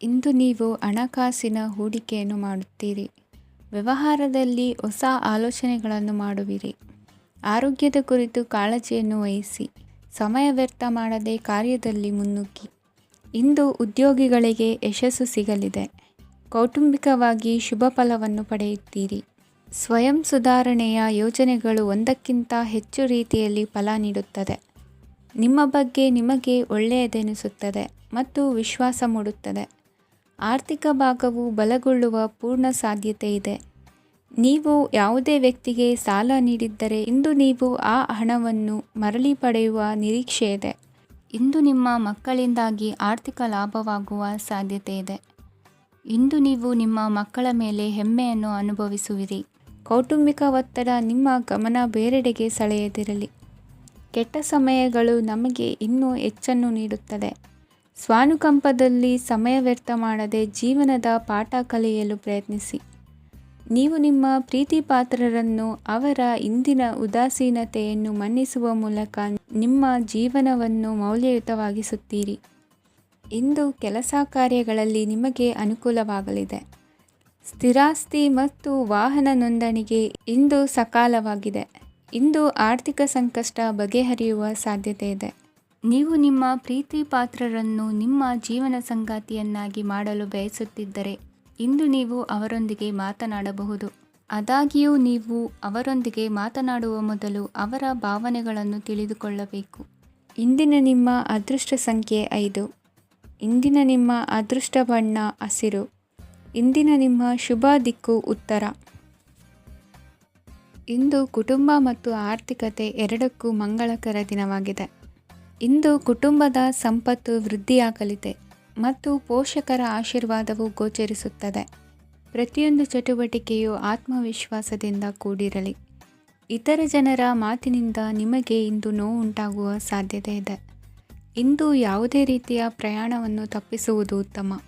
ಇಂದು ನೀವು ಹಣಕಾಸಿನ ಹೂಡಿಕೆಯನ್ನು ಮಾಡುತ್ತೀರಿ. ವ್ಯವಹಾರದಲ್ಲಿ ಹೊಸ ಆಲೋಚನೆಗಳನ್ನು ಮಾಡುವಿರಿ. ಆರೋಗ್ಯದ ಕುರಿತು ಕಾಳಜಿಯನ್ನು ವಹಿಸಿ. ಸಮಯ ವ್ಯರ್ಥ ಮಾಡದೆ ಕಾರ್ಯದಲ್ಲಿ ಮುನ್ನುಗ್ಗಿ. ಇಂದು ಉದ್ಯೋಗಿಗಳಿಗೆ ಯಶಸ್ಸು ಸಿಗಲಿದೆ. ಕೌಟುಂಬಿಕವಾಗಿ ಶುಭ ಫಲವನ್ನು ಪಡೆಯುತ್ತೀರಿ. ಸ್ವಯಂ ಸುಧಾರಣೆಯ ಯೋಜನೆಗಳು ಒಂದಕ್ಕಿಂತ ಹೆಚ್ಚು ರೀತಿಯಲ್ಲಿ ಫಲ ನೀಡುತ್ತದೆ. ನಿಮ್ಮ ಬಗ್ಗೆ ನಿಮಗೆ ಒಳ್ಳೆಯದೆನಿಸುತ್ತದೆ ಮತ್ತು ವಿಶ್ವಾಸ ಮೂಡುತ್ತದೆ. ಆರ್ಥಿಕ ಭಾಗವು ಬಲಗೊಳ್ಳುವ ಪೂರ್ಣ ಸಾಧ್ಯತೆ ಇದೆ. ನೀವು ಯಾವುದೇ ವ್ಯಕ್ತಿಗೆ ಸಾಲ ನೀಡಿದ್ದರೆ ಇಂದು ನೀವು ಆ ಹಣವನ್ನು ಮರಳಿ ಪಡೆಯುವ ನಿರೀಕ್ಷೆ ಇದೆ. ಇಂದು ನಿಮ್ಮ ಮಕ್ಕಳಿಂದಾಗಿ ಆರ್ಥಿಕ ಲಾಭವಾಗುವ ಸಾಧ್ಯತೆ ಇದೆ. ಇಂದು ನೀವು ನಿಮ್ಮ ಮಕ್ಕಳ ಮೇಲೆ ಹೆಮ್ಮೆಯನ್ನು ಅನುಭವಿಸುವಿರಿ. ಕೌಟುಂಬಿಕ ಒತ್ತಡ ನಿಮ್ಮ ಗಮನ ಬೇರೆಡೆಗೆ ಸೆಳೆಯದಿರಲಿ. ಕೆಟ್ಟ ಸಮಯಗಳು ನಮಗೆ ಇನ್ನೂ ಹೆಚ್ಚನ್ನು ನೀಡುತ್ತದೆ. ಸ್ವಾನುಕಂಪದಲ್ಲಿ ಸಮಯ ವ್ಯರ್ಥ ಮಾಡದೆ ಜೀವನದ ಪಾಠ ಕಲಿಯಲು ಪ್ರಯತ್ನಿಸಿ. ನೀವು ನಿಮ್ಮ ಪ್ರೀತಿ ಪಾತ್ರರನ್ನು ಅವರ ಇಂದಿನ ಉದಾಸೀನತೆಯನ್ನು ಮನ್ನಿಸುವ ಮೂಲಕ ನಿಮ್ಮ ಜೀವನವನ್ನು ಮೌಲ್ಯಯುತವಾಗಿಸುತ್ತೀರಿ. ಇಂದು ಕೆಲಸ ಕಾರ್ಯಗಳಲ್ಲಿ ನಿಮಗೆ ಅನುಕೂಲವಾಗಲಿದೆ. ಸ್ಥಿರಾಸ್ತಿ ಮತ್ತು ವಾಹನ ನೋಂದಣಿಗೆ ಇಂದು ಸಕಾಲವಾಗಿದೆ. ಇಂದು ಆರ್ಥಿಕ ಸಂಕಷ್ಟ ಬಗೆಹರಿಯುವ ಸಾಧ್ಯತೆ ಇದೆ. ನೀವು ನಿಮ್ಮ ಪ್ರೀತಿ ಪಾತ್ರರನ್ನು ನಿಮ್ಮ ಜೀವನ ಸಂಗಾತಿಯನ್ನಾಗಿ ಮಾಡಲು ಬಯಸುತ್ತಿದ್ದರೆ ಇಂದು ನೀವು ಅವರೊಂದಿಗೆ ಮಾತನಾಡಬಹುದು. ಆದಾಗ್ಯೂ ನೀವು ಅವರೊಂದಿಗೆ ಮಾತನಾಡುವ ಮೊದಲು ಅವರ ಭಾವನೆಗಳನ್ನು ತಿಳಿದುಕೊಳ್ಳಬೇಕು. ಇಂದಿನ ನಿಮ್ಮ ಅದೃಷ್ಟ ಸಂಖ್ಯೆ 5. ಇಂದಿನ ನಿಮ್ಮ ಅದೃಷ್ಟ ಬಣ್ಣ ಹಸಿರು. ಇಂದಿನ ನಿಮ್ಮ ಶುಭ ದಿಕ್ಕು ಉತ್ತರ. ಇಂದು ಕುಟುಂಬ ಮತ್ತು ಆರ್ಥಿಕತೆ ಎರಡಕ್ಕೂ ಮಂಗಳಕರ ದಿನವಾಗಿದೆ. ಇಂದು ಕುಟುಂಬದ ಸಂಪತ್ತು ವೃದ್ಧಿಯಾಗಲಿದೆ ಮತ್ತು ಪೋಷಕರ ಆಶೀರ್ವಾದವು ಗೋಚರಿಸುತ್ತದೆ. ಪ್ರತಿಯೊಂದು ಚಟುವಟಿಕೆಯು ಆತ್ಮವಿಶ್ವಾಸದಿಂದ ಕೂಡಿರಲಿ. ಇತರ ಜನರ ಮಾತಿನಿಂದ ನಿಮಗೆ ಇಂದು ನೋವು ಉಂಟಾಗುವ ಸಾಧ್ಯತೆ ಇದೆ. ಇಂದು ಯಾವುದೇ ರೀತಿಯ ಪ್ರಯಾಣವನ್ನು ತಪ್ಪಿಸುವುದು ಉತ್ತಮ.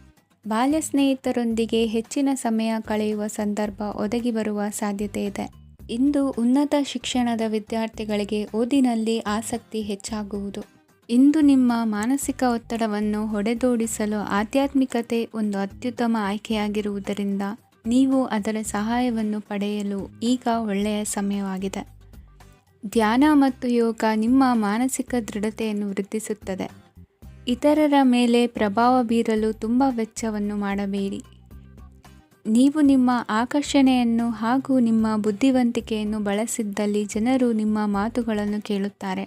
ಬಾಲ್ಯ ಸ್ನೇಹಿತರೊಂದಿಗೆ ಹೆಚ್ಚಿನ ಸಮಯ ಕಳೆಯುವ ಸಂದರ್ಭ ಒದಗಿ ಬರುವ ಸಾಧ್ಯತೆ ಇದೆ. ಇಂದು ಉನ್ನತ ಶಿಕ್ಷಣದ ವಿದ್ಯಾರ್ಥಿಗಳಿಗೆ ಓದಿನಲ್ಲಿ ಆಸಕ್ತಿ ಹೆಚ್ಚಾಗುವುದು. ಇಂದು ನಿಮ್ಮ ಮಾನಸಿಕ ಒತ್ತಡವನ್ನು ಹೊಡೆದೋಡಿಸಲು ಆಧ್ಯಾತ್ಮಿಕತೆ ಒಂದು ಅತ್ಯುತ್ತಮ ಆಯ್ಕೆಯಾಗಿರುವುದರಿಂದ ನೀವು ಅದರ ಸಹಾಯವನ್ನು ಪಡೆಯಲು ಈಗ ಒಳ್ಳೆಯ ಸಮಯವಾಗಿದೆ. ಧ್ಯಾನ ಮತ್ತು ಯೋಗ ನಿಮ್ಮ ಮಾನಸಿಕ ದೃಢತೆಯನ್ನು ವೃದ್ಧಿಸುತ್ತದೆ. ಇತರರ ಮೇಲೆ ಪ್ರಭಾವ ಬೀರಲು ತುಂಬ ವೆಚ್ಚವನ್ನು ಮಾಡಬೇಡಿ. ನೀವು ನಿಮ್ಮ ಆಕರ್ಷಣೆಯನ್ನು ಹಾಗೂ ನಿಮ್ಮ ಬುದ್ಧಿವಂತಿಕೆಯನ್ನು ಬಳಸಿದ್ದಲ್ಲಿ ಜನರು ನಿಮ್ಮ ಮಾತುಗಳನ್ನು ಕೇಳುತ್ತಾರೆ.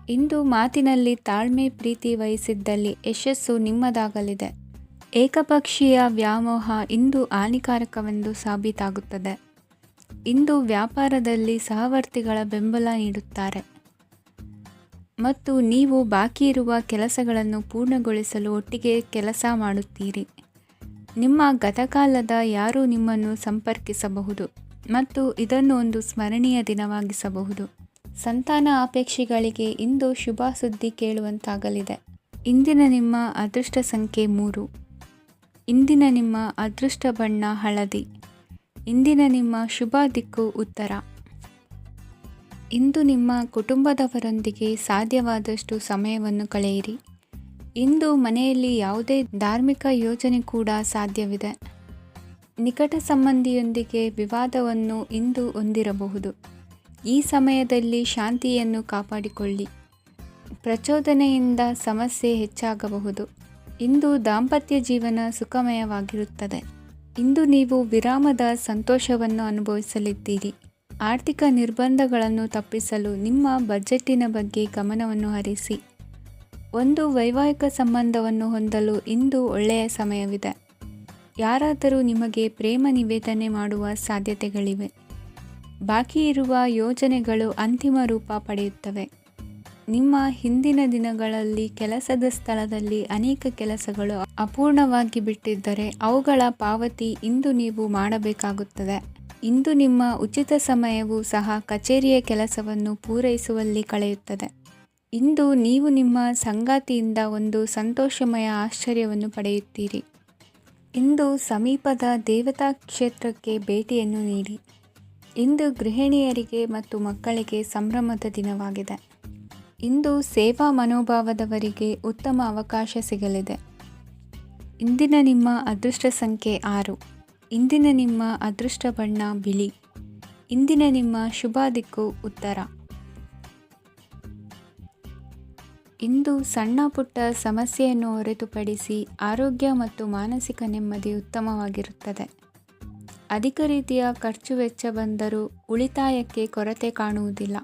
ಇಂದು ಮಾತಿನಲ್ಲಿ ತಾಳ್ಮೆ ಪ್ರೀತಿ ವಹಿಸಿದ್ದಲ್ಲಿ ಯಶಸ್ಸು ನಿಮ್ಮದಾಗಲಿದೆ. ಏಕಪಕ್ಷೀಯ ವ್ಯಾಮೋಹ ಇಂದು ಹಾನಿಕಾರಕವೆಂದು ಸಾಬೀತಾಗುತ್ತದೆ. ಇಂದು ವ್ಯಾಪಾರದಲ್ಲಿ ಸಹವರ್ತಿಗಳ ಬೆಂಬಲ ನೀಡುತ್ತಾರೆ ಮತ್ತು ನೀವು ಬಾಕಿ ಇರುವ ಕೆಲಸಗಳನ್ನು ಪೂರ್ಣಗೊಳಿಸಲು ಒಟ್ಟಿಗೆ ಕೆಲಸ ಮಾಡುತ್ತೀರಿ. ನಿಮ್ಮ ಗತಕಾಲದ ಯಾರೂ ನಿಮ್ಮನ್ನು ಸಂಪರ್ಕಿಸಬಹುದು ಮತ್ತು ಇದನ್ನು ಒಂದು ಸ್ಮರಣೀಯ ದಿನವಾಗಿಸಬಹುದು. ಸಂತಾನ ಅಪೇಕ್ಷಿಗಳಿಗೆ ಇಂದು ಶುಭ ಸುದ್ದಿ ಕೇಳುವಂತಾಗಲಿದೆ. ಇಂದಿನ ನಿಮ್ಮ ಅದೃಷ್ಟ ಸಂಖ್ಯೆ 3. ಇಂದಿನ ನಿಮ್ಮ ಅದೃಷ್ಟ ಬಣ್ಣ ಹಳದಿ. ಇಂದಿನ ನಿಮ್ಮ ಶುಭ ದಿಕ್ಕು ಉತ್ತರ. ಇಂದು ನಿಮ್ಮ ಕುಟುಂಬದವರೊಂದಿಗೆ ಸಾಧ್ಯವಾದಷ್ಟು ಸಮಯವನ್ನು ಕಳೆಯಿರಿ. ಇಂದು ಮನೆಯಲ್ಲಿ ಯಾವುದೇ ಧಾರ್ಮಿಕ ಯೋಜನೆ ಕೂಡ ಸಾಧ್ಯವಿದೆ. ನಿಕಟ ಸಂಬಂಧಿಯೊಂದಿಗೆ ವಿವಾದವನ್ನು ಇಂದು ಹೊಂದಿರಬಹುದು. ಈ ಸಮಯದಲ್ಲಿ ಶಾಂತಿಯನ್ನು ಕಾಪಾಡಿಕೊಳ್ಳಿ. ಪ್ರಚೋದನೆಯಿಂದ ಸಮಸ್ಯೆ ಹೆಚ್ಚಾಗಬಹುದು. ಇಂದು ದಾಂಪತ್ಯ ಜೀವನ ಸುಖಮಯವಾಗಿರುತ್ತದೆ. ಇಂದು ನೀವು ವಿರಾಮದ ಸಂತೋಷವನ್ನು ಅನುಭವಿಸಲಿದ್ದೀರಿ. ಆರ್ಥಿಕ ನಿರ್ಬಂಧಗಳನ್ನು ತಪ್ಪಿಸಲು ನಿಮ್ಮ ಬಜೆಟ್ಟಿನ ಬಗ್ಗೆ ಗಮನವನ್ನು ಹರಿಸಿ. ಒಂದು ವೈವಾಹಿಕ ಸಂಬಂಧವನ್ನು ಹೊಂದಲು ಇಂದು ಒಳ್ಳೆಯ ಸಮಯವಿದೆ. ಯಾರಾದರೂ ನಿಮಗೆ ಪ್ರೇಮ ನಿವೇದನೆ ಮಾಡುವ ಸಾಧ್ಯತೆಗಳಿವೆ. ಬಾಕಿ ಇರುವ ಯೋಜನೆಗಳು ಅಂತಿಮ ರೂಪ ಪಡೆಯುತ್ತವೆ. ನಿಮ್ಮ ಹಿಂದಿನ ದಿನಗಳಲ್ಲಿ ಕೆಲಸದ ಸ್ಥಳದಲ್ಲಿ ಅನೇಕ ಕೆಲಸಗಳು ಅಪೂರ್ಣವಾಗಿ ಬಿಟ್ಟಿದ್ದರೆ ಅವುಗಳ ಪಾವತಿ ಇಂದು ನೀವು ಮಾಡಬೇಕಾಗುತ್ತದೆ. ಇಂದು ನಿಮ್ಮ ಉಚಿತ ಸಮಯವು ಸಹ ಕಚೇರಿಯ ಕೆಲಸವನ್ನು ಪೂರೈಸುವಲ್ಲಿ ಕಳೆಯುತ್ತದೆ. ಇಂದು ನೀವು ನಿಮ್ಮ ಸಂಗಾತಿಯಿಂದ ಒಂದು ಸಂತೋಷಮಯ ಆಶ್ಚರ್ಯವನ್ನು ಪಡೆಯುತ್ತೀರಿ. ಇಂದು ಸಮೀಪದ ದೇವತಾ ಕ್ಷೇತ್ರಕ್ಕೆ ಭೇಟಿಯನ್ನು ನೀಡಿ. ಇಂದು ಗೃಹಿಣಿಯರಿಗೆ ಮತ್ತು ಮಕ್ಕಳಿಗೆ ಸಂಭ್ರಮದ ದಿನವಾಗಿದೆ. ಇಂದು ಸೇವಾ ಮನೋಭಾವದವರಿಗೆ ಉತ್ತಮ ಅವಕಾಶ ಸಿಗಲಿದೆ. ಇಂದಿನ ನಿಮ್ಮ ಅದೃಷ್ಟ ಸಂಖ್ಯೆ 6. ಇಂದಿನ ನಿಮ್ಮ ಅದೃಷ್ಟ ಬಣ್ಣ ಬಿಳಿ. ಇಂದಿನ ನಿಮ್ಮ ಶುಭ ದಿಕ್ಕು ಉತ್ತರ. ಇಂದು ಸಣ್ಣ ಪುಟ್ಟ ಸಮಸ್ಯೆಯನ್ನು ಹೊರತುಪಡಿಸಿ ಆರೋಗ್ಯ ಮತ್ತು ಮಾನಸಿಕ ನೆಮ್ಮದಿ ಉತ್ತಮವಾಗಿರುತ್ತದೆ. ಅಧಿಕ ರೀತಿಯ ಖರ್ಚು ವೆಚ್ಚ ಬಂದರೂ ಉಳಿತಾಯಕ್ಕೆ ಕೊರತೆ ಕಾಣುವುದಿಲ್ಲ.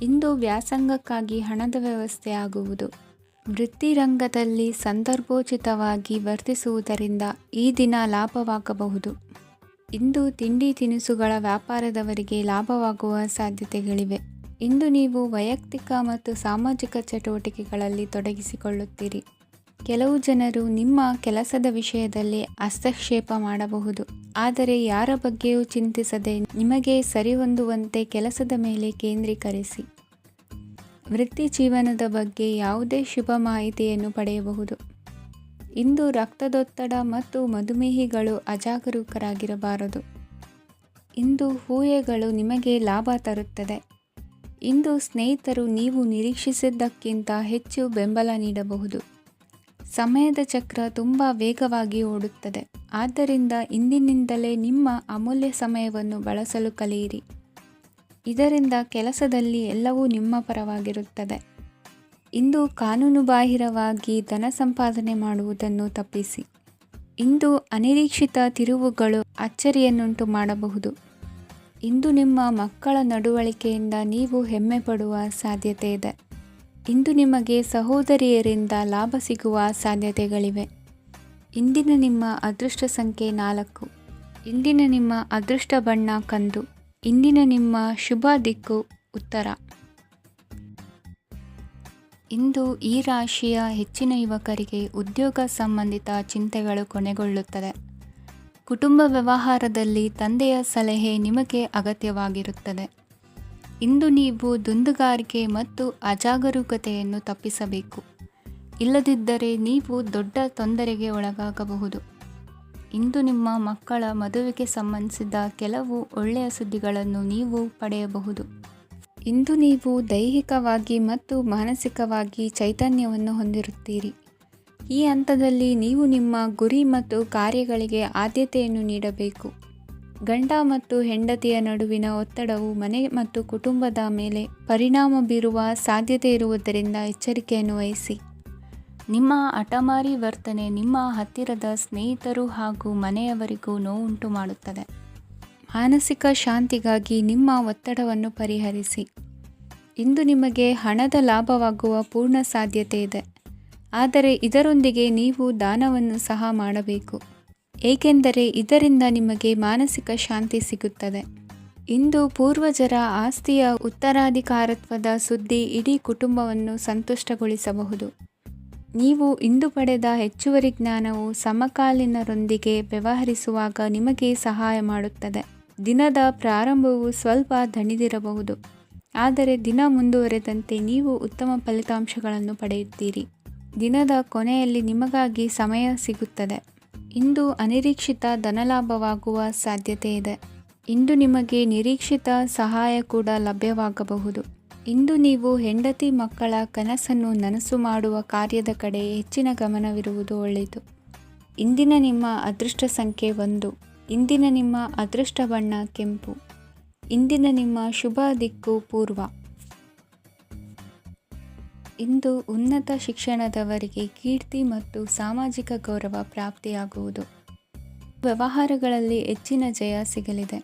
ಇಂದು ವ್ಯಾಸಂಗಕ್ಕಾಗಿ ಹಣದ ವ್ಯವಸ್ಥೆ ಆಗುವುದು. ವೃತ್ತಿರಂಗದಲ್ಲಿ ಸಂದರ್ಭೋಚಿತವಾಗಿ ವರ್ತಿಸುವುದರಿಂದ ಈ ದಿನ ಲಾಭವಾಗಬಹುದು. ಇಂದು ತಿಂಡಿ ತಿನಿಸುಗಳ ವ್ಯಾಪಾರದವರಿಗೆ ಲಾಭವಾಗುವ ಸಾಧ್ಯತೆಗಳಿವೆ. ಇಂದು ನೀವು ವೈಯಕ್ತಿಕ ಮತ್ತು ಸಾಮಾಜಿಕ ಚಟುವಟಿಕೆಗಳಲ್ಲಿ ತೊಡಗಿಸಿಕೊಳ್ಳುತ್ತೀರಿ. ಕೆಲವು ಜನರು ನಿಮ್ಮ ಕೆಲಸದ ವಿಷಯದಲ್ಲಿ ಹಸ್ತಕ್ಷೇಪ ಮಾಡಬಹುದು. ಆದರೆ ಯಾರ ಬಗ್ಗೆಯೂ ಚಿಂತಿಸದೆ ನಿಮಗೆ ಸರಿಹೊಂದುವಂತೆ ಕೆಲಸದ ಮೇಲೆ ಕೇಂದ್ರೀಕರಿಸಿ. ವೃತ್ತಿ ಜೀವನದ ಬಗ್ಗೆ ಯಾವುದೇ ಶುಭ ಮಾಹಿತಿಯನ್ನು ಪಡೆಯಬಹುದು. ಇಂದು ರಕ್ತದೊತ್ತಡ ಮತ್ತು ಮಧುಮೇಹಿಗಳು ಅಜಾಗರೂಕರಾಗಿರಬಾರದು. ಇಂದು ಊಹೆಗಳು ನಿಮಗೆ ಲಾಭ ತರುತ್ತದೆ. ಇಂದು ಸ್ನೇಹಿತರು ನೀವು ನಿರೀಕ್ಷಿಸಿದ್ದಕ್ಕಿಂತ ಹೆಚ್ಚು ಬೆಂಬಲ ನೀಡಬಹುದು. ಸಮಯದ ಚಕ್ರ ತುಂಬ ವೇಗವಾಗಿ ಓಡುತ್ತದೆ. ಆದ್ದರಿಂದ ಇಂದಿನಿಂದಲೇ ನಿಮ್ಮ ಅಮೂಲ್ಯ ಸಮಯವನ್ನು ಬಳಸಲು ಕಲಿಯಿರಿ. ಇದರಿಂದ ಕೆಲಸದಲ್ಲಿ ಎಲ್ಲವೂ ನಿಮ್ಮ ಪರವಾಗಿರುತ್ತದೆ. ಇಂದು ಕಾನೂನುಬಾಹಿರವಾಗಿ ಧನ ಸಂಪಾದನೆ ಮಾಡುವುದನ್ನು ತಪ್ಪಿಸಿ. ಇಂದು ಅನಿರೀಕ್ಷಿತ ತಿರುವುಗಳು ಅಚ್ಚರಿಯನ್ನುಂಟು ಮಾಡಬಹುದು. ಇಂದು ನಿಮ್ಮ ಮಕ್ಕಳ ನಡವಳಿಕೆಯಿಂದ ನೀವು ಹೆಮ್ಮೆ ಪಡುವ ಸಾಧ್ಯತೆ ಇದೆ. ಇಂದು ನಿಮಗೆ ಸಹೋದರಿಯರಿಂದ ಲಾಭ ಸಿಗುವ ಸಾಧ್ಯತೆಗಳಿವೆ. ಇಂದಿನ ನಿಮ್ಮ ಅದೃಷ್ಟ ಸಂಖ್ಯೆ 4. ಇಂದಿನ ನಿಮ್ಮ ಅದೃಷ್ಟ ಬಣ್ಣ ಕಂದು. ಇಂದಿನ ನಿಮ್ಮ ಶುಭ ದಿಕ್ಕು ಉತ್ತರ. ಇಂದು ಈ ರಾಶಿಯ ಹೆಚ್ಚಿನ ಯುವಕರಿಗೆ ಉದ್ಯೋಗ ಸಂಬಂಧಿತ ಚಿಂತೆಗಳು ಕೊನೆಗೊಳ್ಳುತ್ತದೆ. ಕುಟುಂಬ ವ್ಯವಹಾರದಲ್ಲಿ ತಂದೆಯ ಸಲಹೆ ನಿಮಗೆ ಅಗತ್ಯವಾಗಿರುತ್ತದೆ. ಇಂದು ನೀವು ದುಂದುಗಾರಿಕೆ ಮತ್ತು ಅಜಾಗರೂಕತೆಯನ್ನು ತಪ್ಪಿಸಬೇಕು. ಇಲ್ಲದಿದ್ದರೆ ನೀವು ದೊಡ್ಡ ತೊಂದರೆಗೆ ಒಳಗಾಗಬಹುದು. ಇಂದು ನಿಮ್ಮ ಮಕ್ಕಳ ಮದುವೆಗೆ ಸಂಬಂಧಿಸಿದ ಕೆಲವು ಒಳ್ಳೆಯ ಸುದ್ದಿಗಳನ್ನು ನೀವು ಪಡೆಯಬಹುದು. ಇಂದು ನೀವು ದೈಹಿಕವಾಗಿ ಮತ್ತು ಮಾನಸಿಕವಾಗಿ ಚೈತನ್ಯವನ್ನು ಹೊಂದಿರುತ್ತೀರಿ. ಈ ಹಂತದಲ್ಲಿ ನೀವು ನಿಮ್ಮ ಗುರಿ ಮತ್ತು ಕಾರ್ಯಗಳಿಗೆ ಆದ್ಯತೆಯನ್ನು ನೀಡಬೇಕು. ಗಂಡ ಮತ್ತು ಹೆಂಡತಿಯ ನಡುವಿನ ಒತ್ತಡವು ಮನೆ ಮತ್ತು ಕುಟುಂಬದ ಮೇಲೆ ಪರಿಣಾಮ ಬೀರುವ ಸಾಧ್ಯತೆ ಇರುವುದರಿಂದ ಎಚ್ಚರಿಕೆಯನ್ನು ವಹಿಸಿ. ನಿಮ್ಮ ಹಠಮಾರಿ ವರ್ತನೆ ನಿಮ್ಮ ಹತ್ತಿರದ ಸ್ನೇಹಿತರು ಹಾಗೂ ಮನೆಯವರಿಗೂ ನೋವುಂಟು ಮಾಡುತ್ತದೆ. ಮಾನಸಿಕ ಶಾಂತಿಗಾಗಿ ನಿಮ್ಮ ಒತ್ತಡವನ್ನು ಪರಿಹರಿಸಿ. ಇಂದು ನಿಮಗೆ ಹಣದ ಲಾಭವಾಗುವ ಪೂರ್ಣ ಸಾಧ್ಯತೆ ಇದೆ. ಆದರೆ ಇದರೊಂದಿಗೆ ನೀವು ದಾನವನ್ನು ಸಹ ಮಾಡಬೇಕು. ಏಕೆಂದರೆ ಇದರಿಂದ ನಿಮಗೆ ಮಾನಸಿಕ ಶಾಂತಿ ಸಿಗುತ್ತದೆ. ಇಂದು ಪೂರ್ವಜರ ಆಸ್ತಿಯ ಉತ್ತರಾಧಿಕಾರತ್ವದ ಸುದ್ದಿ ಇಡೀ ಕುಟುಂಬವನ್ನು ಸಂತುಷ್ಟಗೊಳಿಸಬಹುದು. ನೀವು ಇಂದು ಪಡೆದ ಹೆಚ್ಚುವರಿ ಜ್ಞಾನವು ಸಮಕಾಲೀನರೊಂದಿಗೆ ವ್ಯವಹರಿಸುವಾಗ ನಿಮಗೆ ಸಹಾಯ ಮಾಡುತ್ತದೆ. ದಿನದ ಪ್ರಾರಂಭವು ಸ್ವಲ್ಪ ದಣಿದಿರಬಹುದು. ಆದರೆ ದಿನ ಮುಂದುವರೆದಂತೆ ನೀವು ಉತ್ತಮ ಫಲಿತಾಂಶಗಳನ್ನು ಪಡೆಯುತ್ತೀರಿ. ದಿನದ ಕೊನೆಯಲ್ಲಿ ನಿಮಗಾಗಿ ಸಮಯ ಸಿಗುತ್ತದೆ. ಇಂದು ಅನಿರೀಕ್ಷಿತ ಧನಲಾಭವಾಗುವ ಸಾಧ್ಯತೆ ಇದೆ. ಇಂದು ನಿಮಗೆ ನಿರೀಕ್ಷಿತ ಸಹಾಯ ಕೂಡ ಲಭ್ಯವಾಗಬಹುದು. ಇಂದು ನೀವು ಹೆಂಡತಿ ಮಕ್ಕಳ ಕನಸನ್ನು ನನಸು ಮಾಡುವ ಕಾರ್ಯದ ಕಡೆ ಹೆಚ್ಚಿನ ಗಮನವಿರುವುದು ಒಳ್ಳೆಯದು. ಇಂದಿನ ನಿಮ್ಮ ಅದೃಷ್ಟ ಸಂಖ್ಯೆ 1. ಇಂದಿನ ನಿಮ್ಮ ಅದೃಷ್ಟ ಬಣ್ಣ ಕೆಂಪು. ಇಂದಿನ ನಿಮ್ಮ ಶುಭ ದಿಕ್ಕು ಪೂರ್ವ. ಇಂದು ಉನ್ನತ ಶಿಕ್ಷಣದವರಿಗೆ ಕೀರ್ತಿ ಮತ್ತು ಸಾಮಾಜಿಕ ಗೌರವ ಪ್ರಾಪ್ತಿಯಾಗುವುದು. ವ್ಯವಹಾರಗಳಲ್ಲಿ ಹೆಚ್ಚಿನ ಜಯ ಸಿಗಲಿದೆ.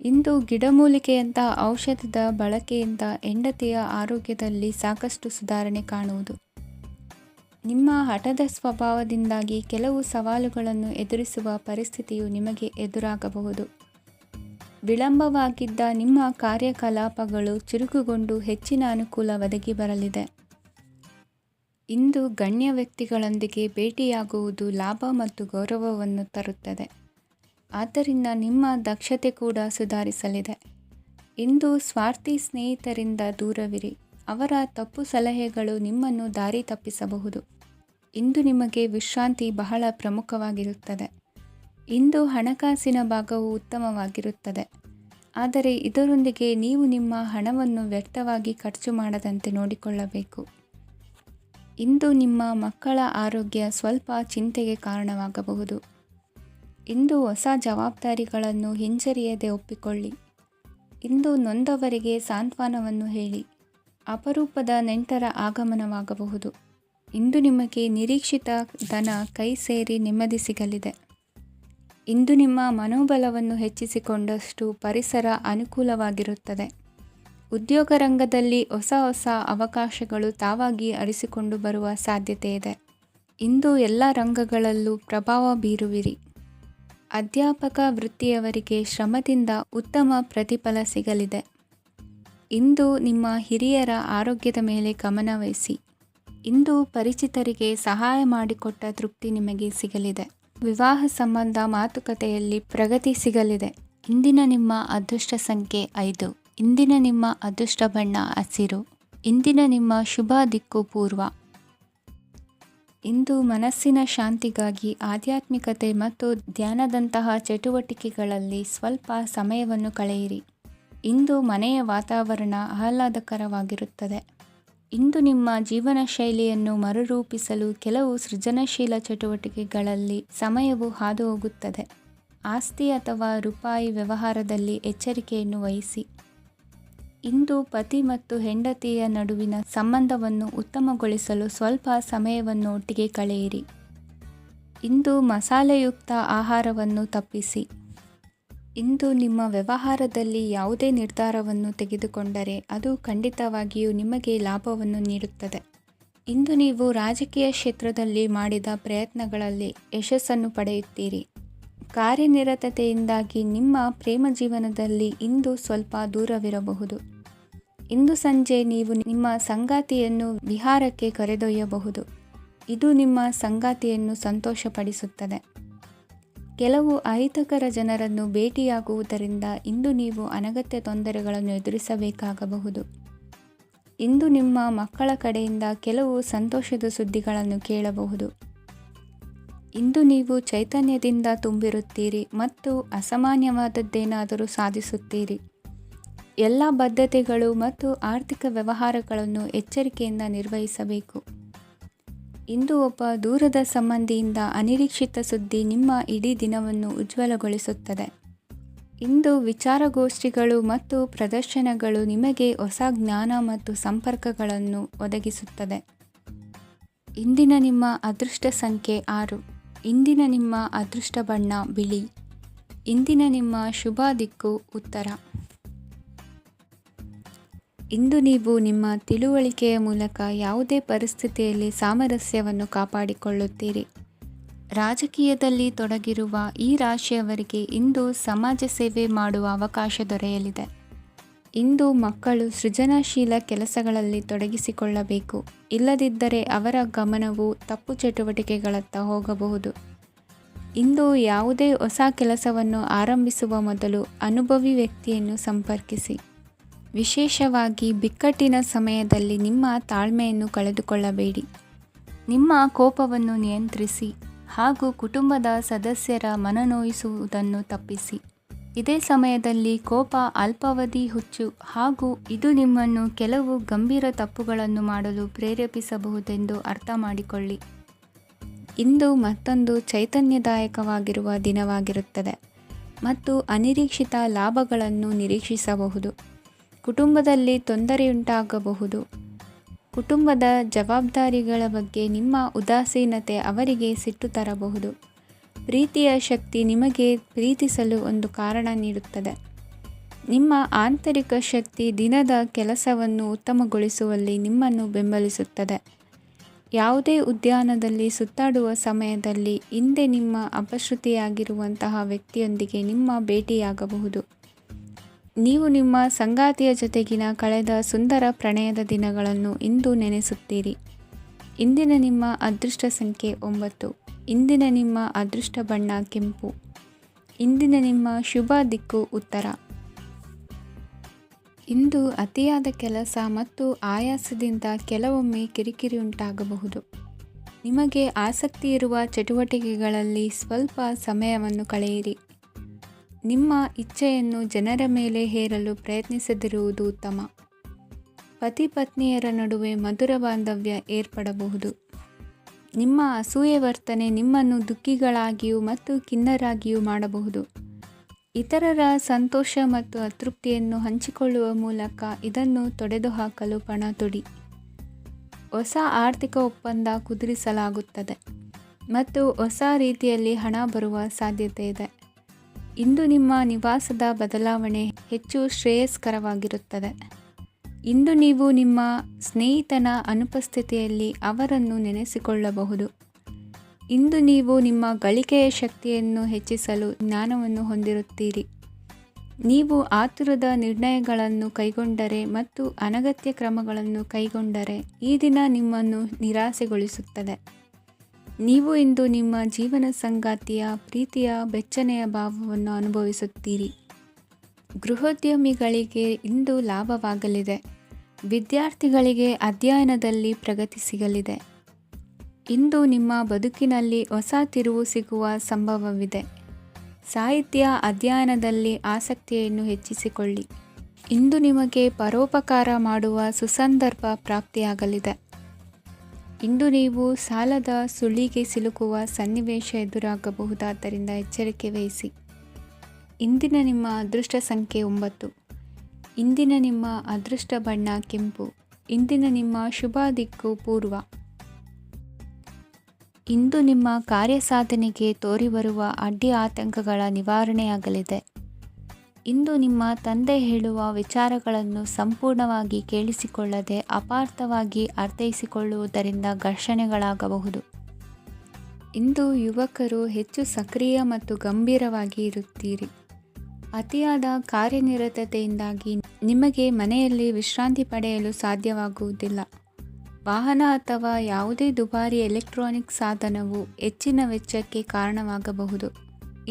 ಇಂದು ಗಿಡಮೂಲಿಕೆಯಂತಹ ಔಷಧದ ಬಳಕೆಯಿಂದ ಹೆಂಡತಿಯ ಆರೋಗ್ಯದಲ್ಲಿ ಸಾಕಷ್ಟು ಸುಧಾರಣೆ ಕಾಣುವುದು. ನಿಮ್ಮ ಹಠದ ಸ್ವಭಾವದಿಂದಾಗಿ ಕೆಲವು ಸವಾಲುಗಳನ್ನು ಎದುರಿಸುವ ಪರಿಸ್ಥಿತಿಯು ನಿಮಗೆ ಎದುರಾಗಬಹುದು. ವಿಳಂಬವಾಗಿದ್ದ ನಿಮ್ಮ ಕಾರ್ಯಕಲಾಪಗಳು ಚುರುಕುಗೊಂಡು ಹೆಚ್ಚಿನ ಅನುಕೂಲ ಒದಗಿ ಬರಲಿದೆ. ಇಂದು ಗಣ್ಯ ವ್ಯಕ್ತಿಗಳೊಂದಿಗೆ ಭೇಟಿಯಾಗುವುದು ಲಾಭ ಮತ್ತು ಗೌರವವನ್ನು ತರುತ್ತದೆ. ಆದ್ದರಿಂದ ನಿಮ್ಮ ದಕ್ಷತೆ ಕೂಡ ಸುಧಾರಿಸಲಿದೆ. ಇಂದು ಸ್ವಾರ್ಥಿ ಸ್ನೇಹಿತರಿಂದ ದೂರವಿರಿ. ಅವರ ತಪ್ಪು ಸಲಹೆಗಳು ನಿಮ್ಮನ್ನು ದಾರಿ ತಪ್ಪಿಸಬಹುದು. ಇಂದು ನಿಮಗೆ ವಿಶ್ರಾಂತಿ ಬಹಳ ಪ್ರಮುಖವಾಗಿರುತ್ತದೆ. ಇಂದು ಹಣಕಾಸಿನ ಭಾಗವು ಉತ್ತಮವಾಗಿರುತ್ತದೆ. ಆದರೆ ಇದರೊಂದಿಗೆ ನೀವು ನಿಮ್ಮ ಹಣವನ್ನು ವ್ಯರ್ಥವಾಗಿ ಖರ್ಚು ಮಾಡದಂತೆ ನೋಡಿಕೊಳ್ಳಬೇಕು. ಇಂದು ನಿಮ್ಮ ಮಕ್ಕಳ ಆರೋಗ್ಯ ಸ್ವಲ್ಪ ಚಿಂತೆಗೆ ಕಾರಣವಾಗಬಹುದು. ಇಂದು ಹೊಸ ಜವಾಬ್ದಾರಿಗಳನ್ನು ಹಿಂಜರಿಯದೆ ಒಪ್ಪಿಕೊಳ್ಳಿ. ಇಂದು ನೊಂದವರಿಗೆ ಸಾಂತ್ವನವನ್ನು ಹೇಳಿ. ಅಪರೂಪದ ನೆಂಟರ ಆಗಮನವಾಗಬಹುದು. ಇಂದು ನಿಮಗೆ ನಿರೀಕ್ಷಿತ ಧನ ಕೈ ಸೇರಿ ನೆಮ್ಮದಿ ಸಿಗಲಿದೆ. ಇಂದು ನಿಮ್ಮ ಮನೋಬಲವನ್ನು ಹೆಚ್ಚಿಸಿಕೊಂಡಷ್ಟು ಪರಿಸರ ಅನುಕೂಲವಾಗಿರುತ್ತದೆ. ಉದ್ಯೋಗ ರಂಗದಲ್ಲಿ ಹೊಸ ಹೊಸ ಅವಕಾಶಗಳು ತಾವಾಗಿ ಅರಿಸಿಕೊಂಡು ಬರುವ ಸಾಧ್ಯತೆ ಇದೆ. ಇಂದು ಎಲ್ಲ ರಂಗಗಳಲ್ಲೂ ಪ್ರಭಾವ ಬೀರುವಿರಿ. ಅಧ್ಯಾಪಕ ವೃತ್ತಿಯವರಿಗೆ ಶ್ರಮದಿಂದ ಉತ್ತಮ ಪ್ರತಿಫಲ ಸಿಗಲಿದೆ. ಇಂದು ನಿಮ್ಮ ಹಿರಿಯರ ಆರೋಗ್ಯದ ಮೇಲೆ ಗಮನವಹಿಸಿ. ಇಂದು ಪರಿಚಿತರಿಗೆ ಸಹಾಯ ಮಾಡಿಕೊಟ್ಟ ತೃಪ್ತಿ ನಿಮಗೆ ಸಿಗಲಿದೆ. ವಿವಾಹ ಸಂಬಂಧ ಮಾತುಕತೆಯಲ್ಲಿ ಪ್ರಗತಿ ಸಿಗಲಿದೆ. ಇಂದಿನ ನಿಮ್ಮ ಅದೃಷ್ಟ ಸಂಖ್ಯೆ 5. ಇಂದಿನ ನಿಮ್ಮ ಅದೃಷ್ಟ ಬಣ್ಣ ಹಸಿರು. ಇಂದಿನ ನಿಮ್ಮ ಶುಭ ದಿಕ್ಕು ಪೂರ್ವ. ಇಂದು ಮನಸ್ಸಿನ ಶಾಂತಿಗಾಗಿ ಆಧ್ಯಾತ್ಮಿಕತೆ ಮತ್ತು ಧ್ಯಾನದಂತಹ ಚಟುವಟಿಕೆಗಳಲ್ಲಿ ಸ್ವಲ್ಪ ಸಮಯವನ್ನು ಕಳೆಯಿರಿ. ಇಂದು ಮನೆಯ ವಾತಾವರಣ ಆಹ್ಲಾದಕರವಾಗಿರುತ್ತದೆ. ಇಂದು ನಿಮ್ಮ ಜೀವನ ಶೈಲಿಯನ್ನು ಮರುರೂಪಿಸಲು ಕೆಲವು ಸೃಜನಶೀಲ ಚಟುವಟಿಕೆಗಳಲ್ಲಿ ಸಮಯವು ಹಾದುಹೋಗುತ್ತದೆ. ಆಸ್ತಿ ಅಥವಾ ರೂಪಾಯಿ ವ್ಯವಹಾರದಲ್ಲಿ ಎಚ್ಚರಿಕೆಯನ್ನು ವಹಿಸಿ. ಇಂದು ಪತಿ ಮತ್ತು ಹೆಂಡತಿಯ ನಡುವಿನ ಸಂಬಂಧವನ್ನು ಉತ್ತಮಗೊಳಿಸಲು ಸ್ವಲ್ಪ ಸಮಯವನ್ನು ಒಟ್ಟಿಗೆ ಕಳೆಯಿರಿ. ಇಂದು ಮಸಾಲೆಯುಕ್ತ ಆಹಾರವನ್ನು ತಪ್ಪಿಸಿ. ಇಂದು ನಿಮ್ಮ ವ್ಯವಹಾರದಲ್ಲಿ ಯಾವುದೇ ನಿರ್ಧಾರವನ್ನು ತೆಗೆದುಕೊಂಡರೆ ಅದು ಖಂಡಿತವಾಗಿಯೂ ನಿಮಗೆ ಲಾಭವನ್ನು ನೀಡುತ್ತದೆ. ಇಂದು ನೀವು ರಾಜಕೀಯ ಕ್ಷೇತ್ರದಲ್ಲಿ ಮಾಡಿದ ಪ್ರಯತ್ನಗಳಲ್ಲಿ ಯಶಸ್ಸನ್ನು ಪಡೆಯುತ್ತೀರಿ. ಕಾರ್ಯನಿರತತೆಯಿಂದಾಗಿ ನಿಮ್ಮ ಪ್ರೇಮ ಜೀವನದಲ್ಲಿ ಇಂದು ಸ್ವಲ್ಪ ದೂರವಿರಬಹುದು. ಇಂದು ಸಂಜೆ ನೀವು ನಿಮ್ಮ ಸಂಗಾತಿಯನ್ನು ವಿಹಾರಕ್ಕೆ ಕರೆದೊಯ್ಯಬಹುದು. ಇದು ನಿಮ್ಮ ಸಂಗಾತಿಯನ್ನು ಸಂತೋಷಪಡಿಸುತ್ತದೆ. ಕೆಲವು ಅಹಿತಕರ ಜನರನ್ನು ಭೇಟಿಯಾಗುವುದರಿಂದ ಇಂದು ನೀವು ಅನಗತ್ಯ ತೊಂದರೆಗಳನ್ನು ಎದುರಿಸಬೇಕಾಗಬಹುದು. ಇಂದು ನಿಮ್ಮ ಮಕ್ಕಳ ಕಡೆಯಿಂದ ಕೆಲವು ಸಂತೋಷದ ಸುದ್ದಿಗಳನ್ನು ಕೇಳಬಹುದು. ಇಂದು ನೀವು ಚೈತನ್ಯದಿಂದ ತುಂಬಿರುತ್ತೀರಿ ಮತ್ತು ಅಸಾಮಾನ್ಯವಾದದ್ದೇನಾದರೂ ಸಾಧಿಸುತ್ತೀರಿ. ಎಲ್ಲ ಬದ್ಧತೆಗಳು ಮತ್ತು ಆರ್ಥಿಕ ವ್ಯವಹಾರಗಳನ್ನು ಎಚ್ಚರಿಕೆಯಿಂದ ನಿರ್ವಹಿಸಬೇಕು. ಇಂದು ಒಬ್ಬ ದೂರದ ಸಂಬಂಧಿಯಿಂದ ಅನಿರೀಕ್ಷಿತ ಸುದ್ದಿ ನಿಮ್ಮ ಇಡೀ ದಿನವನ್ನು ಉಜ್ವಲಗೊಳಿಸುತ್ತದೆ. ಇಂದು ವಿಚಾರಗೋಷ್ಠಿಗಳು ಮತ್ತು ಪ್ರದರ್ಶನಗಳು ನಿಮಗೆ ಹೊಸ ಜ್ಞಾನ ಮತ್ತು ಸಂಪರ್ಕಗಳನ್ನು ಒದಗಿಸುತ್ತದೆ. ಇಂದಿನ ನಿಮ್ಮ ಅದೃಷ್ಟ ಸಂಖ್ಯೆ 6. ಇಂದಿನ ನಿಮ್ಮ ಅದೃಷ್ಟ ಬಣ್ಣ ಬಿಳಿ. ಇಂದಿನ ನಿಮ್ಮ ಶುಭ ದಿಕ್ಕು ಉತ್ತರ. ಇಂದು ನೀವು ನಿಮ್ಮ ತಿಳುವಳಿಕೆಯ ಮೂಲಕ ಯಾವುದೇ ಪರಿಸ್ಥಿತಿಯಲ್ಲಿ ಸಾಮರಸ್ಯವನ್ನು ಕಾಪಾಡಿಕೊಳ್ಳುತ್ತೀರಿ. ರಾಜಕೀಯದಲ್ಲಿ ತೊಡಗಿರುವ ಈ ರಾಶಿಯವರಿಗೆ ಇಂದು ಸಮಾಜ ಸೇವೆ ಮಾಡುವ ಅವಕಾಶ ದೊರೆಯಲಿದೆ. ಇಂದು ಮಕ್ಕಳು ಸೃಜನಶೀಲ ಕೆಲಸಗಳಲ್ಲಿ ತೊಡಗಿಸಿಕೊಳ್ಳಬೇಕು. ಇಲ್ಲದಿದ್ದರೆ ಅವರ ಗಮನವು ತಪ್ಪು ಚಟುವಟಿಕೆಗಳತ್ತ ಹೋಗಬಹುದು. ಇಂದು ಯಾವುದೇ ಹೊಸ ಕೆಲಸವನ್ನು ಆರಂಭಿಸುವ ಮೊದಲು ಅನುಭವಿ ವ್ಯಕ್ತಿಯನ್ನು ಸಂಪರ್ಕಿಸಿ. ವಿಶೇಷವಾಗಿ ಬಿಕ್ಕಟ್ಟಿನ ಸಮಯದಲ್ಲಿ ನಿಮ್ಮ ತಾಳ್ಮೆಯನ್ನು ಕಳೆದುಕೊಳ್ಳಬೇಡಿ. ನಿಮ್ಮ ಕೋಪವನ್ನು ನಿಯಂತ್ರಿಸಿ ಹಾಗೂ ಕುಟುಂಬದ ಸದಸ್ಯರ ಮನನೊಯಿಸುವುದನ್ನು ತಪ್ಪಿಸಿ. ಇದೇ ಸಮಯದಲ್ಲಿ ಕೋಪ ಅಲ್ಪಾವಧಿ ಹುಚ್ಚು ಹಾಗೂ ಇದು ನಿಮ್ಮನ್ನು ಕೆಲವು ಗಂಭೀರ ತಪ್ಪುಗಳನ್ನು ಮಾಡಲು ಪ್ರೇರೇಪಿಸಬಹುದೆಂದು ಅರ್ಥ ಮಾಡಿಕೊಳ್ಳಿ. ಇಂದು ಮತ್ತೊಂದು ಚೈತನ್ಯದಾಯಕವಾಗಿರುವ ದಿನವಾಗಿರುತ್ತದೆ ಮತ್ತು ಅನಿರೀಕ್ಷಿತ ಲಾಭಗಳನ್ನು ನಿರೀಕ್ಷಿಸಬಹುದು. ಕುಟುಂಬದಲ್ಲಿ ತೊಂದರೆಯುಂಟಾಗಬಹುದು. ಕುಟುಂಬದ ಜವಾಬ್ದಾರಿಗಳ ಬಗ್ಗೆ ನಿಮ್ಮ ಉದಾಸೀನತೆ ಅವರಿಗೆ ಸಿಟ್ಟು ತರಬಹುದು. ಪ್ರೀತಿಯ ಶಕ್ತಿ ನಿಮಗೆ ಪ್ರೀತಿಸಲು ಒಂದು ಕಾರಣ ನೀಡುತ್ತದೆ. ನಿಮ್ಮ ಆಂತರಿಕ ಶಕ್ತಿ ದಿನದ ಕೆಲಸವನ್ನು ಉತ್ತಮಗೊಳಿಸುವಲ್ಲಿ ನಿಮ್ಮನ್ನು ಬೆಂಬಲಿಸುತ್ತದೆ. ಯಾವುದೇ ಉದ್ಯಾನದಲ್ಲಿ ಸುತ್ತಾಡುವ ಸಮಯದಲ್ಲಿ ಹಿಂದೆ ನಿಮ್ಮ ಅಪಶ್ರುತಿಯಾಗಿರುವಂತಹ ವ್ಯಕ್ತಿಯೊಂದಿಗೆ ನಿಮ್ಮ ಭೇಟಿಯಾಗಬಹುದು. ನೀವು ನಿಮ್ಮ ಸಂಗಾತಿಯ ಜೊತೆಗಿನ ಕಳೆದ ಸುಂದರ ಪ್ರಣಯದ ದಿನಗಳನ್ನು ಇಂದು ನೆನೆಸುತ್ತೀರಿ. ಇಂದಿನ ನಿಮ್ಮ ಅದೃಷ್ಟ ಸಂಖ್ಯೆ 9. ಇಂದಿನ ನಿಮ್ಮ ಅದೃಷ್ಟ ಬಣ್ಣ ಕೆಂಪು. ಇಂದಿನ ನಿಮ್ಮ ಶುಭ ದಿಕ್ಕು ಉತ್ತರ. ಇಂದು ಅತಿಯಾದ ಕೆಲಸ ಮತ್ತು ಆಯಾಸದಿಂದ ಕೆಲವೊಮ್ಮೆ ಕಿರಿಕಿರಿ ಉಂಟಾಗಬಹುದು. ನಿಮಗೆ ಆಸಕ್ತಿ ಇರುವ ಚಟುವಟಿಕೆಗಳಲ್ಲಿ ಸ್ವಲ್ಪ ಸಮಯವನ್ನು ಕಳೆಯಿರಿ. ನಿಮ್ಮ ಇಚ್ಛೆಯನ್ನು ಜನರ ಮೇಲೆ ಹೇರಲು ಪ್ರಯತ್ನಿಸದಿರುವುದು ಉತ್ತಮ. ಪತಿ ಪತ್ನಿಯರ ನಡುವೆ ಮಧುರ ಬಾಂಧವ್ಯ ಏರ್ಪಡಬಹುದು. ನಿಮ್ಮ ಅಸೂಯೆ ವರ್ತನೆ ನಿಮ್ಮನ್ನು ದುಃಖಿಗಳಾಗಿಯೂ ಮತ್ತು ಖಿನ್ನರಾಗಿಯೂ ಮಾಡಬಹುದು. ಇತರರ ಸಂತೋಷ ಮತ್ತು ಅತೃಪ್ತಿಯನ್ನು ಹಂಚಿಕೊಳ್ಳುವ ಮೂಲಕ ಇದನ್ನು ತೊಡೆದುಹಾಕಲು ಪಣ ತೊಡಿ. ಹೊಸ ಆರ್ಥಿಕ ಒಪ್ಪಂದ ಕುದುರಿಸಲಾಗುತ್ತದೆ ಮತ್ತು ಹೊಸ ರೀತಿಯಲ್ಲಿ ಹಣ ಬರುವ ಸಾಧ್ಯತೆ ಇದೆ. ಇಂದು ನಿಮ್ಮ ನಿವಾಸದ ಬದಲಾವಣೆ ಹೆಚ್ಚು ಶ್ರೇಯಸ್ಕರವಾಗಿರುತ್ತದೆ. ಇಂದು ನೀವು ನಿಮ್ಮ ಸ್ನೇಹಿತನ ಅನುಪಸ್ಥಿತಿಯಲ್ಲಿ ಅವರನ್ನು ನೆನೆಸಿಕೊಳ್ಳಬಹುದು. ಇಂದು ನೀವು ನಿಮ್ಮ ಗಳಿಕೆಯ ಶಕ್ತಿಯನ್ನು ಹೆಚ್ಚಿಸಲು ಜ್ಞಾನವನ್ನು ಹೊಂದಿರುತ್ತೀರಿ. ನೀವು ಆತುರದ ನಿರ್ಣಯಗಳನ್ನು ಕೈಗೊಂಡರೆ ಮತ್ತು ಅನಗತ್ಯ ಕ್ರಮಗಳನ್ನು ಕೈಗೊಂಡರೆ ಈ ದಿನ ನಿಮ್ಮನ್ನು ನಿರಾಸೆಗೊಳಿಸುತ್ತದೆ. ನೀವು ಇಂದು ನಿಮ್ಮ ಜೀವನ ಸಂಗಾತಿಯ ಪ್ರೀತಿಯ ಬೆಚ್ಚನೆಯ ಭಾವವನ್ನು ಅನುಭವಿಸುತ್ತೀರಿ. ಗೃಹೋದ್ಯಮಿಗಳಿಗೆ ಇಂದು ಲಾಭವಾಗಲಿದೆ. ವಿದ್ಯಾರ್ಥಿಗಳಿಗೆ ಅಧ್ಯಯನದಲ್ಲಿ ಪ್ರಗತಿ ಸಿಗಲಿದೆ. ಇಂದು ನಿಮ್ಮ ಬದುಕಿನಲ್ಲಿ ಹೊಸ ತಿರುವು ಸಿಗುವ ಸಂಭವವಿದೆ. ಸಾಹಿತ್ಯ ಅಧ್ಯಯನದಲ್ಲಿ ಆಸಕ್ತಿಯನ್ನು ಹೆಚ್ಚಿಸಿಕೊಳ್ಳಿ. ಇಂದು ನಿಮಗೆ ಪರೋಪಕಾರ ಮಾಡುವ ಸುಸಂದರ್ಭ ಪ್ರಾಪ್ತಿಯಾಗಲಿದೆ. ಇಂದು ನೀವು ಸಾಲದ ಸುಳಿಗೆ ಸಿಲುಕುವ ಸನ್ನಿವೇಶ ಎದುರಾಗಬಹುದಾದ್ದರಿಂದ ಎಚ್ಚರಿಕೆ ವಹಿಸಿ. ಇಂದಿನ ನಿಮ್ಮ ಅದೃಷ್ಟ ಸಂಖ್ಯೆ 9. ಇಂದಿನ ನಿಮ್ಮ ಅದೃಷ್ಟ ಬಣ್ಣ ಕೆಂಪು. ಇಂದಿನ ನಿಮ್ಮ ಶುಭ ದಿಕ್ಕು ಪೂರ್ವ. ಇಂದು ನಿಮ್ಮ ಕಾರ್ಯಸಾಧನೆಗೆ ತೋರಿಬರುವ ಅಡ್ಡಿ ಆತಂಕಗಳ ನಿವಾರಣೆಯಾಗಲಿದೆ. ಇಂದು ನಿಮ್ಮ ತಂದೆ ಹೇಳುವ ವಿಚಾರಗಳನ್ನು ಸಂಪೂರ್ಣವಾಗಿ ಕೇಳಿಸಿಕೊಳ್ಳದೆ ಅಪಾರ್ಥವಾಗಿ ಅರ್ಥೈಸಿಕೊಳ್ಳುವುದರಿಂದ ಘರ್ಷಣೆಗಳಾಗಬಹುದು. ಇಂದು ಯುವಕರು ಹೆಚ್ಚು ಸಕ್ರಿಯ ಮತ್ತು ಗಂಭೀರವಾಗಿ ಇರುತ್ತೀರಿ. ಅತಿಯಾದ ಕಾರ್ಯನಿರತತೆಯಿಂದಾಗಿ ನಿಮಗೆ ಮನೆಯಲ್ಲಿ ವಿಶ್ರಾಂತಿ ಪಡೆಯಲು ಸಾಧ್ಯವಾಗುವುದಿಲ್ಲ. ವಾಹನ ಅಥವಾ ಯಾವುದೇ ದುಬಾರಿ ಎಲೆಕ್ಟ್ರಾನಿಕ್ ಸಾಧನವು ಹೆಚ್ಚಿನ ವೆಚ್ಚಕ್ಕೆ ಕಾರಣವಾಗಬಹುದು.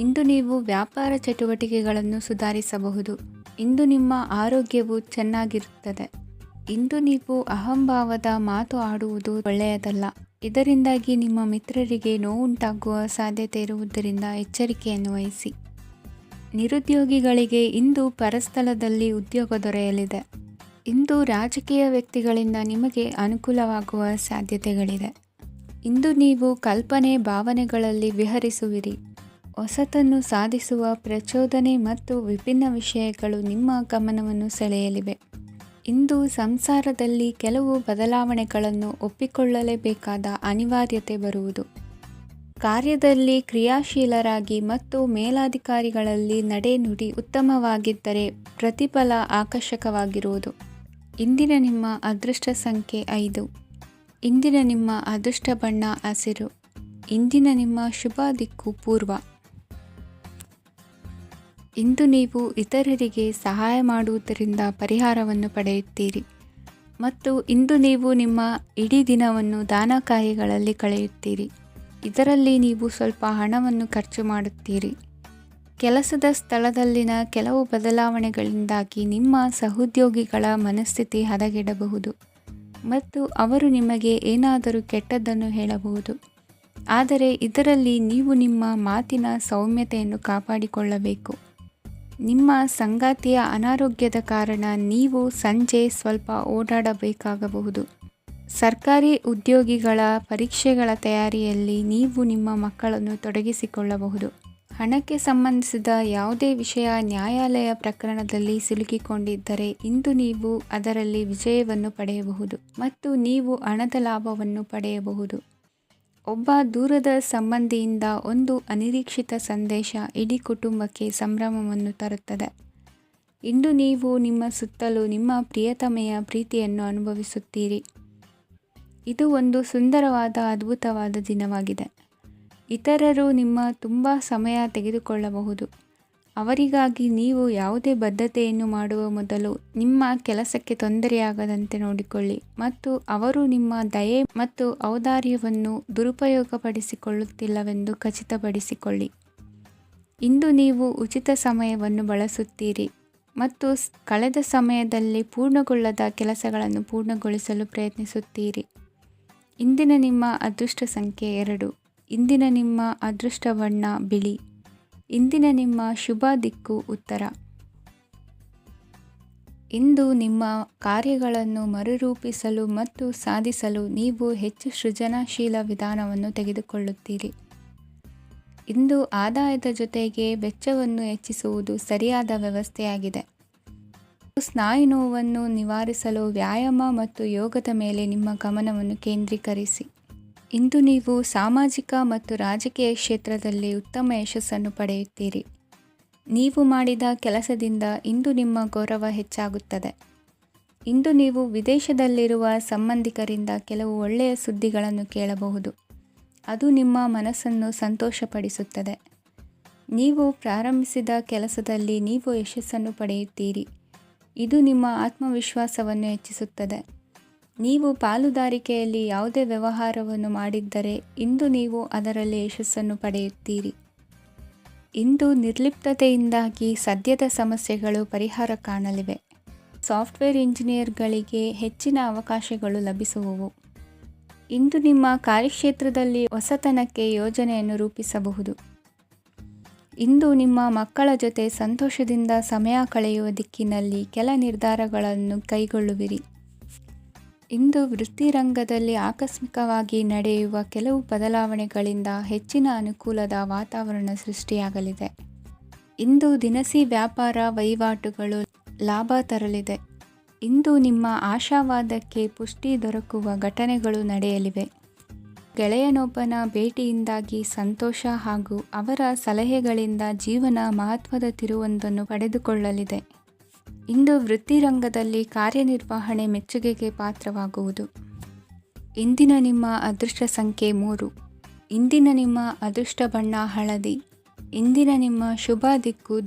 ಇಂದು ನೀವು ವ್ಯಾಪಾರ ಚಟುವಟಿಕೆಗಳನ್ನು ಸುಧಾರಿಸಬಹುದು. ಇಂದು ನಿಮ್ಮ ಆರೋಗ್ಯವು ಚೆನ್ನಾಗಿರುತ್ತದೆ. ಇಂದು ನೀವು ಅಹಂಭಾವದ ಮಾತು ಆಡುವುದು ಒಳ್ಳೆಯದಲ್ಲ. ಇದರಿಂದಾಗಿ ನಿಮ್ಮ ಮಿತ್ರರಿಗೆ ನೋವುಂಟಾಗುವ ಸಾಧ್ಯತೆ ಇರುವುದರಿಂದ ಎಚ್ಚರಿಕೆಯನ್ನು ವಹಿಸಿ. ನಿರುದ್ಯೋಗಿಗಳಿಗೆ ಇಂದು ಪರಸ್ಥಳದಲ್ಲಿ ಉದ್ಯೋಗ ದೊರೆಯಲಿದೆ. ಇಂದು ರಾಜಕೀಯ ವ್ಯಕ್ತಿಗಳಿಂದ ನಿಮಗೆ ಅನುಕೂಲವಾಗುವ ಸಾಧ್ಯತೆಗಳಿದೆ. ಇಂದು ನೀವು ಕಲ್ಪನೆ ಭಾವನೆಗಳಲ್ಲಿ ವಿಹರಿಸುವಿರಿ. ಹೊಸತನ್ನು ಸಾಧಿಸುವ ಪ್ರಚೋದನೆ ಮತ್ತು ವಿಭಿನ್ನ ವಿಷಯಗಳು ನಿಮ್ಮ ಗಮನವನ್ನು ಸೆಳೆಯಲಿವೆ. ಇಂದು ಸಂಸಾರದಲ್ಲಿ ಕೆಲವು ಬದಲಾವಣೆಗಳನ್ನು ಒಪ್ಪಿಕೊಳ್ಳಲೇಬೇಕಾದ ಅನಿವಾರ್ಯತೆ ಬರುವುದು. ಕಾರ್ಯದಲ್ಲಿ ಕ್ರಿಯಾಶೀಲರಾಗಿ ಮತ್ತು ಮೇಲಾಧಿಕಾರಿಗಳಲ್ಲಿ ನಡೆನುಡಿ ಉತ್ತಮವಾಗಿದ್ದರೆ ಪ್ರತಿಫಲ ಆಕರ್ಷಕವಾಗಿರುವುದು. ಇಂದಿನ ನಿಮ್ಮ ಅದೃಷ್ಟ ಸಂಖ್ಯೆ 5. ಇಂದಿನ ನಿಮ್ಮ ಅದೃಷ್ಟ ಬಣ್ಣ ಹಸಿರು. ಇಂದಿನ ನಿಮ್ಮ ಶುಭ ದಿಕ್ಕು ಪೂರ್ವ. ಇಂದು ನೀವು ಇತರರಿಗೆ ಸಹಾಯ ಮಾಡುವುದರಿಂದ ಪರಿಹಾರವನ್ನು ಪಡೆಯುತ್ತೀರಿ ಮತ್ತು ಇಂದು ನೀವು ನಿಮ್ಮ ಇಡೀ ದಿನವನ್ನು ದಾನ ಕಾರ್ಯಗಳಲ್ಲಿ ಕಳೆಯುತ್ತೀರಿ. ಇದರಲ್ಲಿ ನೀವು ಸ್ವಲ್ಪ ಹಣವನ್ನು ಖರ್ಚು ಮಾಡುತ್ತೀರಿ. ಕೆಲಸದ ಸ್ಥಳದಲ್ಲಿನ ಕೆಲವು ಬದಲಾವಣೆಗಳಿಂದಾಗಿ ನಿಮ್ಮ ಸಹೋದ್ಯೋಗಿಗಳ ಮನಸ್ಥಿತಿ ಹದಗೆಡಬಹುದು ಮತ್ತು ಅವರು ನಿಮಗೆ ಏನಾದರೂ ಕೆಟ್ಟದ್ದನ್ನು ಹೇಳಬಹುದು. ಆದರೆ ಇದರಲ್ಲಿ ನೀವು ನಿಮ್ಮ ಮಾತಿನ ಸೌಮ್ಯತೆಯನ್ನು ಕಾಪಾಡಿಕೊಳ್ಳಬೇಕು. ನಿಮ್ಮ ಸಂಗಾತಿಯ ಅನಾರೋಗ್ಯದ ಕಾರಣ ನೀವು ಸಂಜೆ ಸ್ವಲ್ಪ ಓಡಾಡಬೇಕಾಗಬಹುದು. ಸರ್ಕಾರಿ ಉದ್ಯೋಗಿಗಳ ಪರೀಕ್ಷೆಗಳ ತಯಾರಿಯಲ್ಲಿ ನೀವು ನಿಮ್ಮ ಮಕ್ಕಳನ್ನು ತೊಡಗಿಸಿಕೊಳ್ಳಬಹುದು. ಹಣಕ್ಕೆ ಸಂಬಂಧಿಸಿದ ಯಾವುದೇ ವಿಷಯ ನ್ಯಾಯಾಲಯ ಪ್ರಕರಣದಲ್ಲಿ ಸಿಲುಕಿಕೊಂಡಿದ್ದರೆ ಇಂದು ನೀವು ಅದರಲ್ಲಿ ವಿಜಯವನ್ನು ಪಡೆಯಬಹುದು ಮತ್ತು ನೀವು ಹಣದ ಲಾಭವನ್ನು ಪಡೆಯಬಹುದು. ಒಬ್ಬ ದೂರದ ಸಂಬಂಧಿಯಿಂದ ಒಂದು ಅನಿರೀಕ್ಷಿತ ಸಂದೇಶ ಇಡೀ ಕುಟುಂಬಕ್ಕೆ ಸಂಭ್ರಮವನ್ನು ತರುತ್ತದೆ. ಇಂದು ನೀವು ನಿಮ್ಮ ಸುತ್ತಲೂ ನಿಮ್ಮ ಪ್ರಿಯತಮೆಯ ಪ್ರೀತಿಯನ್ನು ಅನುಭವಿಸುತ್ತೀರಿ. ಇದು ಒಂದು ಸುಂದರವಾದ ಅದ್ಭುತವಾದ ದಿನವಾಗಿದೆ. ಇತರರು ನಿಮ್ಮ ತುಂಬ ಸಮಯ ತೆಗೆದುಕೊಳ್ಳಬಹುದು. ಅವರಿಗಾಗಿ ನೀವು ಯಾವುದೇ ಬದ್ಧತೆಯನ್ನು ಮಾಡುವ ಮೊದಲು ನಿಮ್ಮ ಕೆಲಸಕ್ಕೆ ತೊಂದರೆಯಾಗದಂತೆ ನೋಡಿಕೊಳ್ಳಿ ಮತ್ತು ಅವರು ನಿಮ್ಮ ದಯೆ ಮತ್ತು ಔದಾರ್ಯವನ್ನು ದುರುಪಯೋಗಪಡಿಸಿಕೊಳ್ಳುತ್ತಿಲ್ಲವೆಂದು ಖಚಿತಪಡಿಸಿಕೊಳ್ಳಿ. ಇಂದು ನೀವು ಉಚಿತ ಸಮಯವನ್ನು ಬಳಸುತ್ತೀರಿ ಮತ್ತು ಕಳೆದ ಸಮಯದಲ್ಲಿ ಪೂರ್ಣಗೊಳ್ಳದ ಕೆಲಸಗಳನ್ನು ಪೂರ್ಣಗೊಳಿಸಲು ಪ್ರಯತ್ನಿಸುತ್ತೀರಿ. ಇಂದಿನ ನಿಮ್ಮ ಅದೃಷ್ಟ ಸಂಖ್ಯೆ 2. ಇಂದಿನ ನಿಮ್ಮ ಅದೃಷ್ಟ ಬಣ್ಣ ಬಿಳಿ. ಇಂದಿನ ನಿಮ್ಮ ಶುಭ ದಿಕ್ಕು ಉತ್ತರ. ಇಂದು ನಿಮ್ಮ ಕಾರ್ಯಗಳನ್ನು ಮರುರೂಪಿಸಲು ಮತ್ತು ಸಾಧಿಸಲು ನೀವು ಹೆಚ್ಚು ಸೃಜನಶೀಲ ವಿಧಾನವನ್ನು ತೆಗೆದುಕೊಳ್ಳುತ್ತೀರಿ. ಇಂದು ಆದಾಯದ ಜೊತೆಗೆ ವೆಚ್ಚವನ್ನು ಹೆಚ್ಚಿಸುವುದು ಸರಿಯಾದ ವ್ಯವಸ್ಥೆಯಾಗಿದೆ. ಸ್ನಾಯು ನೋವನ್ನು ನಿವಾರಿಸಲು ವ್ಯಾಯಾಮ ಮತ್ತು ಯೋಗದ ಮೇಲೆ ನಿಮ್ಮ ಗಮನವನ್ನು ಕೇಂದ್ರೀಕರಿಸಿ. ಇಂದು ನೀವು ಸಾಮಾಜಿಕ ಮತ್ತು ರಾಜಕೀಯ ಕ್ಷೇತ್ರದಲ್ಲಿ ಉತ್ತಮ ಯಶಸ್ಸನ್ನು ಪಡೆಯುತ್ತೀರಿ. ನೀವು ಮಾಡಿದ ಕೆಲಸದಿಂದ ಇಂದು ನಿಮ್ಮ ಗೌರವ ಹೆಚ್ಚಾಗುತ್ತದೆ. ಇಂದು ನೀವು ವಿದೇಶದಲ್ಲಿರುವ ಸಂಬಂಧಿಕರಿಂದ ಕೆಲವು ಒಳ್ಳೆಯ ಸುದ್ದಿಗಳನ್ನು ಕೇಳಬಹುದು. ಅದು ನಿಮ್ಮ ಮನಸ್ಸನ್ನು ಸಂತೋಷಪಡಿಸುತ್ತದೆ. ನೀವು ಪ್ರಾರಂಭಿಸಿದ ಕೆಲಸದಲ್ಲಿ ನೀವು ಯಶಸ್ಸನ್ನು ಪಡೆಯುತ್ತೀರಿ. ಇದು ನಿಮ್ಮ ಆತ್ಮವಿಶ್ವಾಸವನ್ನು ಹೆಚ್ಚಿಸುತ್ತದೆ. ನೀವು ಪಾಲುದಾರಿಕೆಯಲ್ಲಿ ಯಾವುದೇ ವ್ಯವಹಾರವನ್ನು ಮಾಡಿದ್ದರೆ ಇಂದು ನೀವು ಅದರಲ್ಲಿ ಯಶಸ್ಸನ್ನು ಪಡೆಯುತ್ತೀರಿ. ಇಂದು ನಿರ್ಲಿಪ್ತತೆಯಿಂದಾಗಿ ಸದ್ಯದ ಸಮಸ್ಯೆಗಳು ಪರಿಹಾರ ಕಾಣಲಿವೆ. ಸಾಫ್ಟ್ವೇರ್ ಇಂಜಿನಿಯರ್ಗಳಿಗೆ ಹೆಚ್ಚಿನ ಅವಕಾಶಗಳು ಲಭಿಸುವವು. ಇಂದು ನಿಮ್ಮ ಕಾರ್ಯಕ್ಷೇತ್ರದಲ್ಲಿ ಹೊಸತನಕ್ಕೆ ಯೋಜನೆಯನ್ನು ರೂಪಿಸಬಹುದು. ಇಂದು ನಿಮ್ಮ ಮಕ್ಕಳ ಜೊತೆ ಸಂತೋಷದಿಂದ ಸಮಯ ಕಳೆಯುವ ದಿಕ್ಕಿನಲ್ಲಿ ಕೆಲ ನಿರ್ಧಾರಗಳನ್ನು ಕೈಗೊಳ್ಳುವಿರಿ. ಇಂದು ವೃತ್ತಿರಂಗದಲ್ಲಿ ಆಕಸ್ಮಿಕವಾಗಿ ನಡೆಯುವ ಕೆಲವು ಬದಲಾವಣೆಗಳಿಂದ ಹೆಚ್ಚಿನ ಅನುಕೂಲದ ವಾತಾವರಣ ಸೃಷ್ಟಿಯಾಗಲಿದೆ. ಇಂದು ದಿನಸಿ ವ್ಯಾಪಾರ ವಹಿವಾಟುಗಳು ಲಾಭ ತರಲಿದೆ. ಇಂದು ನಿಮ್ಮ ಆಶಾವಾದಕ್ಕೆ ಪುಷ್ಟಿ ದೊರಕುವ ಘಟನೆಗಳು ನಡೆಯಲಿವೆ. ಗೆಳೆಯನೊಬ್ಬನ ಭೇಟಿಯಿಂದಾಗಿ ಸಂತೋಷ ಹಾಗೂ ಅವರ ಸಲಹೆಗಳಿಂದ ಜೀವನ ಮಹತ್ವದ ತಿರುವೊಂದನ್ನು ಪಡೆದುಕೊಳ್ಳಲಿದೆ. ಇಂದು ವೃತ್ತಿರಂಗದಲ್ಲಿ ಕಾರ್ಯನಿರ್ವಹಣೆ ಮೆಚ್ಚುಗೆಗೆ ಪಾತ್ರವಾಗುವುದು. ಇಂದಿನ ನಿಮ್ಮ ಅದೃಷ್ಟ ಸಂಖ್ಯೆ 3. ಇಂದಿನ ನಿಮ್ಮ ಅದೃಷ್ಟ ಬಣ್ಣ ಹಳದಿ. ಇಂದಿನ ನಿಮ್ಮ ಶುಭ ದಿಕ್ಕು